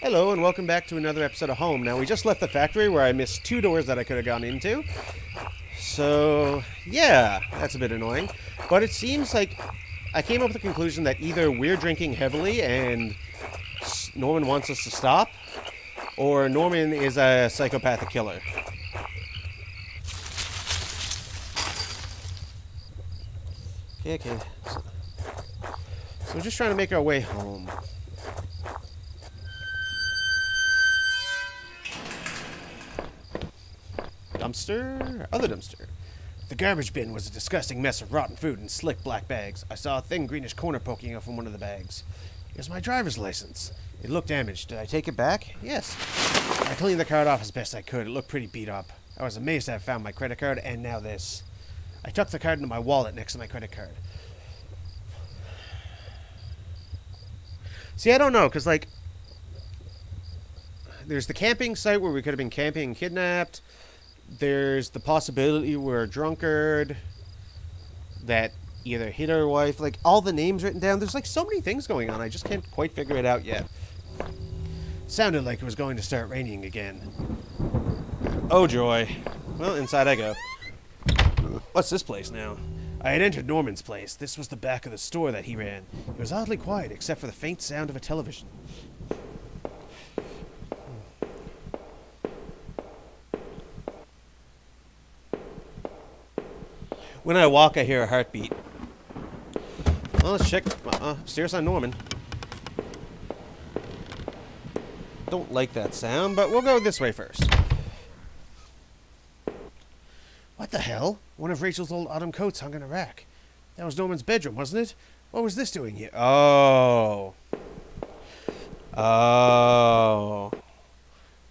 Hello and welcome back to another episode of Home. Now we just left the factory where I missed two doors that I could have gone into. So yeah, that's a bit annoying. But it seems like I came up with the conclusion that either we're drinking heavily and Norman wants us to stop, or Norman is a psychopathic killer. Okay. So we're just trying to make our way home. Dumpster? Other dumpster. The garbage bin was a disgusting mess of rotten food in slick black bags. I saw a thin greenish corner poking out from one of the bags. It was my driver's license. It looked damaged. Did I take it back? Yes. I cleaned the card off as best I could. It looked pretty beat up. I was amazed to have found my credit card, and now this. I tucked the card into my wallet next to my credit card. See, I don't know, because, like, there's the camping site where we could have been camping and kidnapped. There's the possibility we're a drunkard that either hit our wife. Like, all the names written down. There's, like, so many things going on. I just can't quite figure it out yet. Sounded like it was going to start raining again. Oh, joy. Well, inside I go. What's this place now? I had entered Norman's place. This was the back of the store that he ran. It was oddly quiet, except for the faint sound of a television. When I walk, I hear a heartbeat. Well, let's check upstairs on Norman. Don't like that sound, but we'll go this way first. What the hell? One of Rachel's old autumn coats hung in a rack. That was Norman's bedroom, wasn't it? What was this doing here? Oh.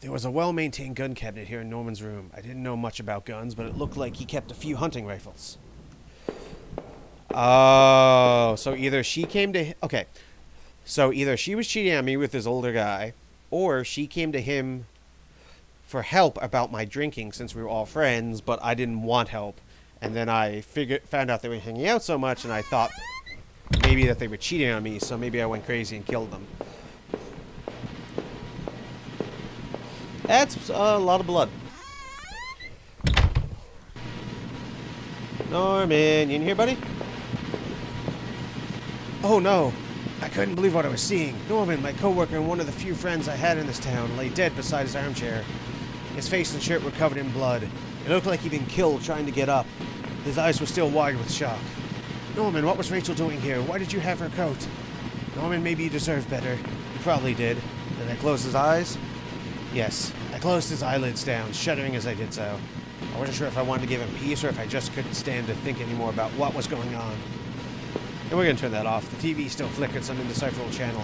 There was a well-maintained gun cabinet here in Norman's room. I didn't know much about guns, but it looked like he kept a few hunting rifles. Oh, so either she came to... Okay. So either she was cheating on me with this older guy, or she came to him for help about my drinking since we were all friends, but I didn't want help. And then I found out they were hanging out so much, and I thought maybe that they were cheating on me, so maybe I went crazy and killed them. That's a lot of blood. Norman, you in here, buddy? Oh no, I couldn't believe what I was seeing. Norman, my coworker and one of the few friends I had in this town, lay dead beside his armchair. His face and shirt were covered in blood. It looked like he'd been killed trying to get up. His eyes were still wide with shock. Norman, what was Rachel doing here? Why did you have her coat? Norman, maybe you deserve better. You probably did. Did I close his eyes? Yes. I closed his eyelids down, shuddering as I did so. I wasn't sure if I wanted to give him peace or if I just couldn't stand to think anymore about what was going on. And we're going to turn that off. The TV still flickered some indecipherable channel.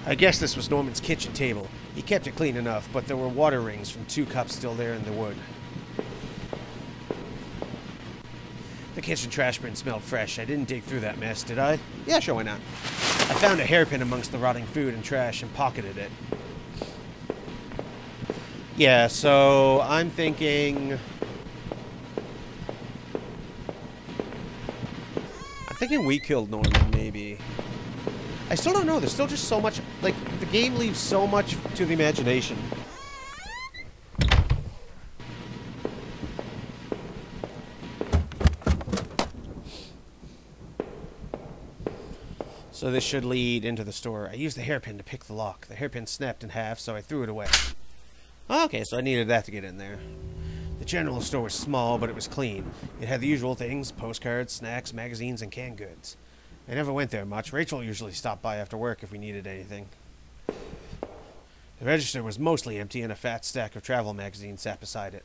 I guess this was Norman's kitchen table. He kept it clean enough, but there were water rings from 2 cups still there in the wood. The kitchen trash bin smelled fresh. I didn't dig through that mess, did I? Yeah, sure, why not? I found a hairpin amongst the rotting food and trash and pocketed it. Yeah, so I'm thinking... we killed Norman, maybe. I still don't know. There's still just so much... Like, the game leaves so much to the imagination. So this should lead into the store. I used the hairpin to pick the lock. The hairpin snapped in half, so I threw it away. Okay, so I needed that to get in there. The general store was small, but it was clean. It had the usual things: postcards, snacks, magazines, and canned goods. I never went there much. Rachel usually stopped by after work if we needed anything. The register was mostly empty, and a fat stack of travel magazines sat beside it.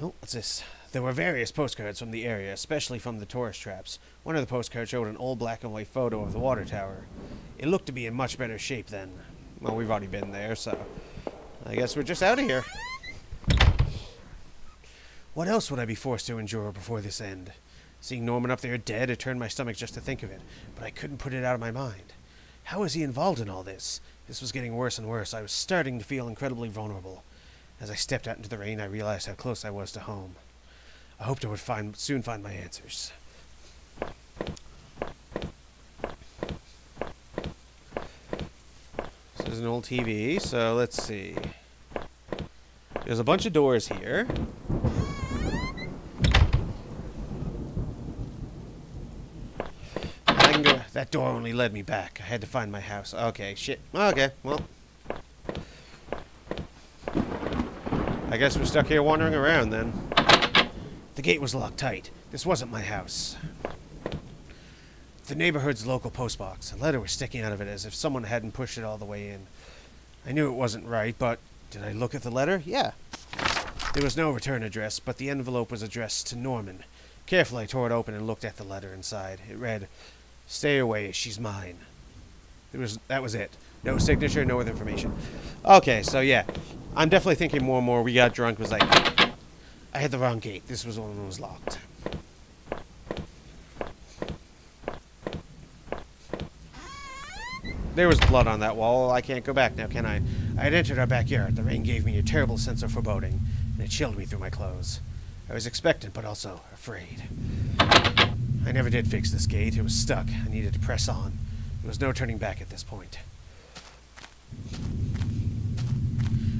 Oh, what's this? There were various postcards from the area, especially from the tourist traps. One of the postcards showed an old black and white photo of the water tower. It looked to be in much better shape then. Well, we've already been there, so I guess we're just out of here. What else would I be forced to endure before this end? Seeing Norman up there dead, it turned my stomach just to think of it, but I couldn't put it out of my mind. How was he involved in all this? This was getting worse and worse. I was starting to feel incredibly vulnerable. As I stepped out into the rain, I realized how close I was to home. I hoped I would soon find my answers. So there's an old TV, so let's see. There's a bunch of doors here. I can go. That door only led me back. I had to find my house. Okay, shit. Okay, well. I guess we're stuck here wandering around then. The gate was locked tight. This wasn't my house. The neighborhood's local postbox. A letter was sticking out of it as if someone hadn't pushed it all the way in. I knew it wasn't right, but did I look at the letter? Yeah. There was no return address, but the envelope was addressed to Norman. Carefully, I tore it open and looked at the letter inside. It read, "Stay away, she's mine." That was it. No signature, no other information. Okay, so yeah. I'm definitely thinking more and more. We got drunk. Was like, I had the wrong gate. This was the one that was locked. There was blood on that wall. I can't go back now, can I? I had entered our backyard. The rain gave me a terrible sense of foreboding, and it chilled me through my clothes. I was expectant, but also afraid. I never did fix this gate. It was stuck. I needed to press on. There was no turning back at this point.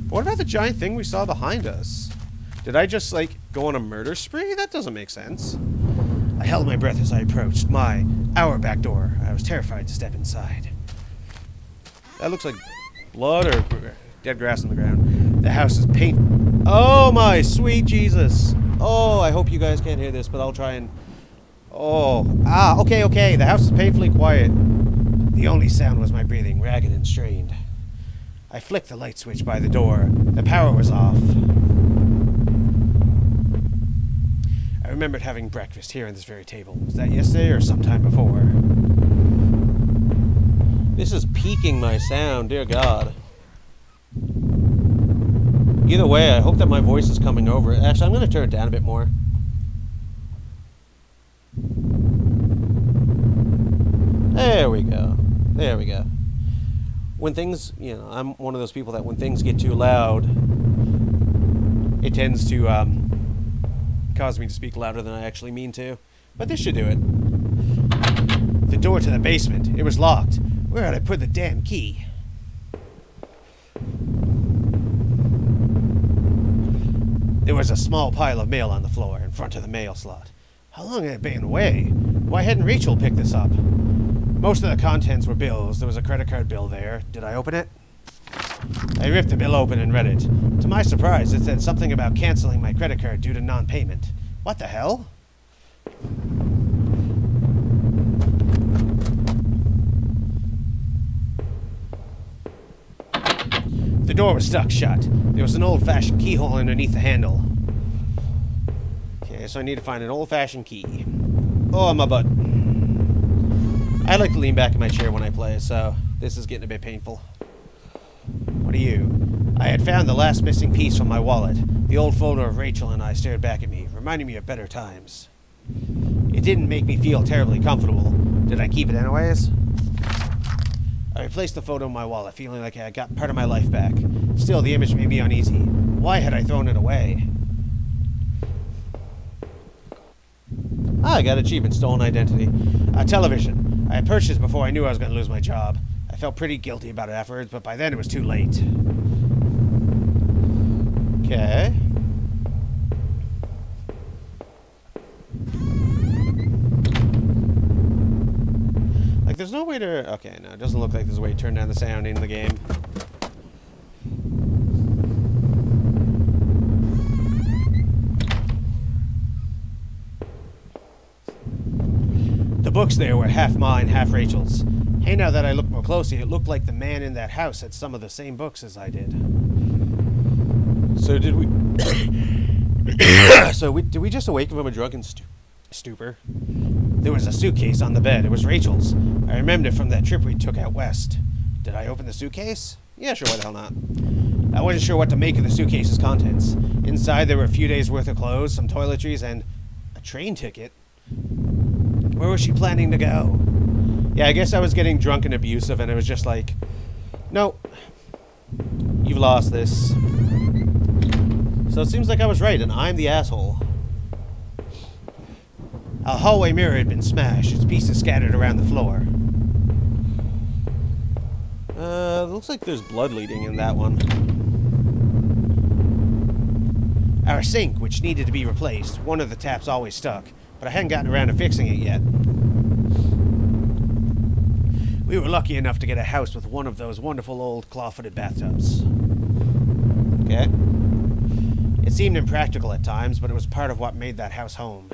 What about the giant thing we saw behind us? Did I just, like, go on a murder spree? That doesn't make sense. I held my breath as I approached our back door. I was terrified to step inside. That looks like blood or dead grass on the ground. The house is paint. Oh my sweet Jesus. Oh, I hope you guys can't hear this, but I'll try and... Oh. Ah, okay. The house is painfully quiet. The only sound was my breathing, ragged and strained. I flicked the light switch by the door. The power was off. I remembered having breakfast here at this very table. Was that yesterday or sometime before? This is peaking my sound, dear God. Either way, I hope that my voice is coming over. Actually, I'm going to turn it down a bit more. There we go. There we go. When things, you know, I'm one of those people that when things get too loud, it tends to cause me to speak louder than I actually mean to. But this should do it. The door to the basement. It was locked. Where had I put the damn key? There was a small pile of mail on the floor in front of the mail slot. How long had it been away? Why hadn't Rachel picked this up? Most of the contents were bills. There was a credit card bill there. Did I open it? I ripped the bill open and read it. To my surprise, it said something about canceling my credit card due to non-payment. What the hell? The door was stuck shut. There was an old-fashioned keyhole underneath the handle. Okay, so I need to find an old-fashioned key. Oh, my butt. I like to lean back in my chair when I play, so this is getting a bit painful. What are you? I had found the last missing piece from my wallet. The old photo of Rachel and I stared back at me, reminding me of better times. It didn't make me feel terribly comfortable. Did I keep it anyways? I replaced the photo in my wallet, feeling like I had got part of my life back. Still, the image made me uneasy. Why had I thrown it away? Ah, I got achievement, stolen identity. A television. I had purchased before I knew I was going to lose my job. I felt pretty guilty about it afterwards, but by then it was too late. Okay. Like, there's no way to... Okay, no, it doesn't look like there's a way to turn down the sound in the game. The books there were half mine, half Rachel's. Hey, now that I look more closely, it looked like the man in that house had some of the same books as I did. So did we... did we just awaken from a drunken stupor? There was a suitcase on the bed. It was Rachel's. I remembered from that trip we took out west. Did I open the suitcase? Yeah, sure, why the hell not? I wasn't sure what to make of the suitcase's contents. Inside there were a few days' worth of clothes, some toiletries, and a train ticket. Where was she planning to go? Yeah, I guess I was getting drunk and abusive, and it was just like, No. You've lost this. So it seems like I was right, and I'm the asshole. A hallway mirror had been smashed, its pieces scattered around the floor. Looks like there's blood leading in that one. Our sink, which needed to be replaced, one of the taps always stuck, but I hadn't gotten around to fixing it yet. We were lucky enough to get a house with one of those wonderful old claw-footed bathtubs. Okay. It seemed impractical at times, but it was part of what made that house home.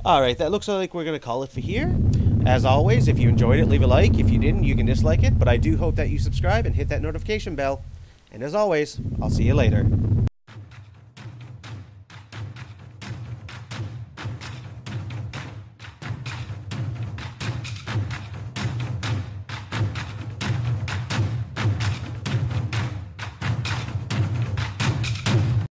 Alright, that looks like we're going to call it for here. As always, if you enjoyed it, leave a like. If you didn't, you can dislike it. But I do hope that you subscribe and hit that notification bell. And as always, I'll see you later.